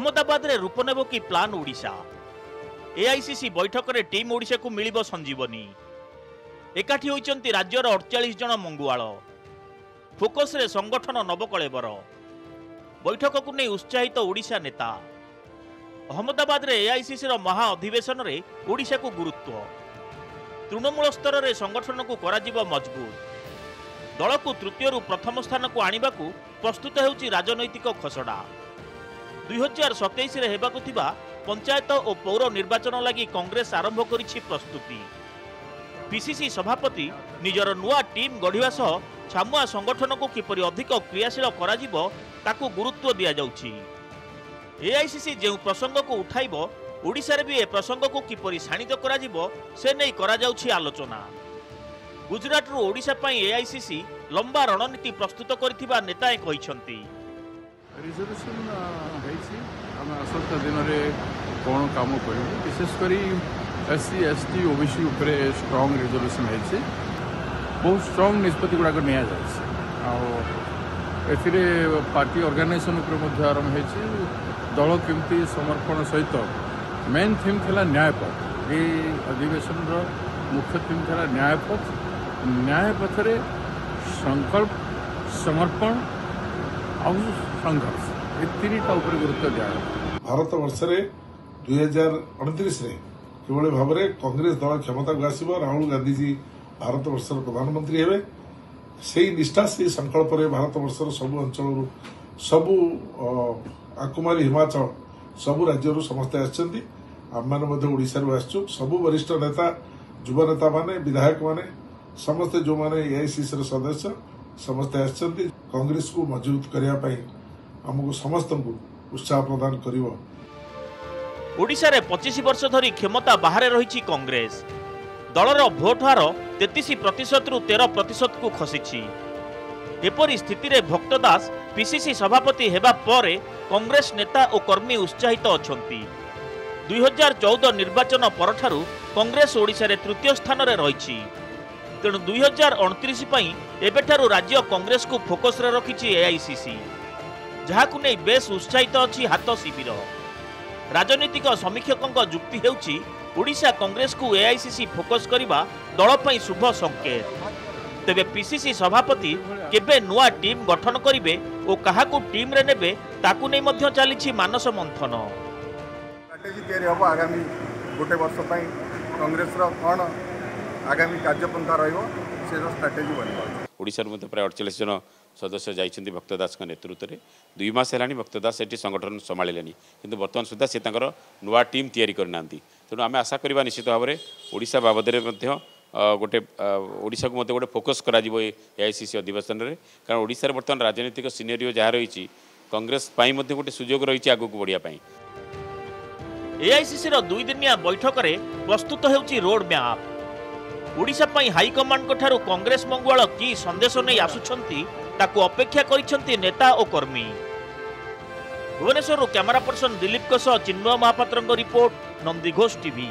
अहमदाबाद रे रूप नेब कि प्लान ओडिशा। एआईसीसी बैठक रे टीम ओडिशा को मिलिबो संजीवनी। एकाठी होइचंती राज्यर 48 जन मंगुआल। फोकस रे संगठन नवकलेबर। बैठक को नहीं उत्साहित ओडिशा नेता। अहमदाबाद रे एआईसीसी रो महा अधिवेशन रे ओडिशा को गुरुत्व। तृणमूल स्तर रे संगठन को कराजिबो मजबूत। दल को तृतीय रु प्रथम स्थान को आनिबा को प्रस्तुत हेउची राजनैतिक खसड़ा। 2027 रे हेबाकु थिबा पंचायत और पौर निर्वाचन लगी कांग्रेस आरंभ करिछि प्रस्तुति। पीसीसी सभापति निजर नुआ टीम गढ़िवा सह छामुआ संगठन को किपरि अधिक क्रियाशील कराजिबो ताकू गुरुत्व दिया जाउछि। एआईसीसी जे प्रसंग को उठाइबो ओडिशा रे भी ए प्रसंग को किपरि शाणित कराजिबो से नै करा जाउछि आलोचना। गुजरात रु ओडिशा पई एआईसीसी लंबा रणनीति प्रस्तुत करथिबा नेताए कहिसंती। रिजोल्यूशन हेछि हम आसंता दिन रे कोन काम करिबो विशेषकर एससी एसटी ओबीसी ऊपर स्ट्रांग रिजोल्यूशन हेछि। बहुत स्ट्रांग निष्पत्ति गुडा को निया जायछि आ एथिरे पार्टी ऑर्गेनाइजेशन ऊपर मध्ये आरंभ हेछि। दल केमती समर्पण सहित मेन थीम थिला न्यायपथ। ए अधिवेशन रो मुख्य थीम थिला न्यायपथ। न्यायपथ रे संकल्प समर्पण और संघर्ष ये तीनटा ऊपर गुरुत्व दिया। भारत वर्ष रे 2029 रे केवल भाव में कांग्रेस दल क्षमता को आसब। राहुल गांधी जी भारत वर्षर प्रधानमंत्री हेबे। से निष्ठा से संकल्प रे भारत वर्षर सबु अंचल सबु आकुमारी हिमाचल सबु राज्य समस्ते आछंती। आम मैंने ओडिशा आसचु। सबु वरिष्ठ नेता युवा नेता माने विधायक माने समस्ते जो माने एआईसीसी सदस्य समस्ते आछंती। कांग्रेस को मजबूत करने पाई हमको समस्त को उत्साह प्रदान करिवो। ओडिशा रे 25 वर्ष धरी क्षमता बाहर रही कांग्रेस। दलर भोट हार 33% रु 13% को खसीछि। एपरी स्थिति रे भक्त दास पीसीसी सभापति हेबा परे कांग्रेस नेता और कर्मी उत्साहित अछंती। 2014 निर्वाचन परठारु कांग्रेस ओडिशा रे तृतीय स्थान रे रहिछि। तेणु 2029 पई एबेठारु राज्य कांग्रेस को फोकस रे रखिछि एआईसीसी। जहाकु नै बेस उत्साहित अछि हाथ शिविर। राजनीतिक समीक्षकों जुक्ति हेउछि ओडिशा कांग्रेस को एआईसीसी फोकस करिबा दल पई शुभ संकेत। तेबे पीसीसी सभापति केबे नुआ टीम गठन करिवे और काहाकू टीम रे नेबे ताकू नै मध्य चलिछि मानस मंथन। स्ट्रेटेजी तैयारी हबो आगामी गोटे वर्ष पई कांग्रेस रो कोन आगामी कार्यपंथा रहिबो से स्ट्रेटेजी बनबो। ओडिशा मध्ये प्राय 48 जन सदस्य जाइछन्ति भक्तदास का नेतृत्व में। 2 मास हेलानी भक्तदास एटी संगठन संभाळिलेनी किंतु वर्तमान सुधा से तांकर नुआ टीम तैयारी करनांती। तेणु आम आशा करबा निश्चित भाव में ओडिशा बाबदरे मध्ये गोटे ओडिशा को मध्ये गोटे फोकस करा जिवो एआईसीसी अधिवेशन रे। कारण ओडिशा रे वर्तमान राजनीतिक सिनेरियो जहा रहिछि कांग्रेस पाई मध्ये गोटे सुजोग रहिछि आगु को बढ़िया पाई। एआईसीसी रो 2 दिनिया बैठक रे प्रस्तुत हेउछि रोड मैप। ओडिशा पई हाईकमांड को ठारू कांग्रेस मंगुआल की संदेश नहीं आसुछंती ताकू अपेक्षा करिछंती नेता और कर्मी। भुवनेश्वर कैमरा पर्सन दिलीप चिन्मय महापात्र रिपोर्ट, नंदीघोष टीवी।